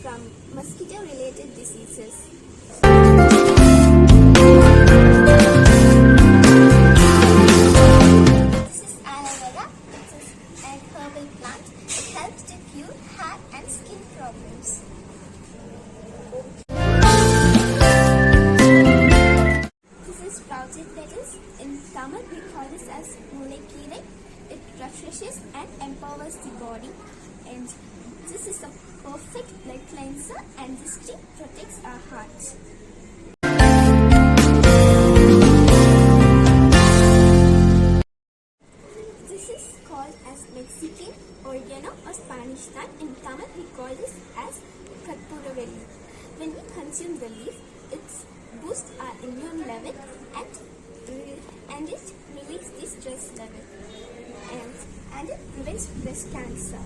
from mosquito-related diseases. This is aloe vera. It is an herbal plant. It helps to cure hair and skin problems. This is sprouted lettuce. In Tamil we call this as mulekire. It refreshes and empowers the body, and this is a perfect blood cleanser, and this tea protects our heart. This is called as Mexican oregano or Spanish thyme. In Tamil we call this as Karpuravelli. When we consume the leaf, it boosts our immune level and it releases the stress level, and it prevents breast cancer.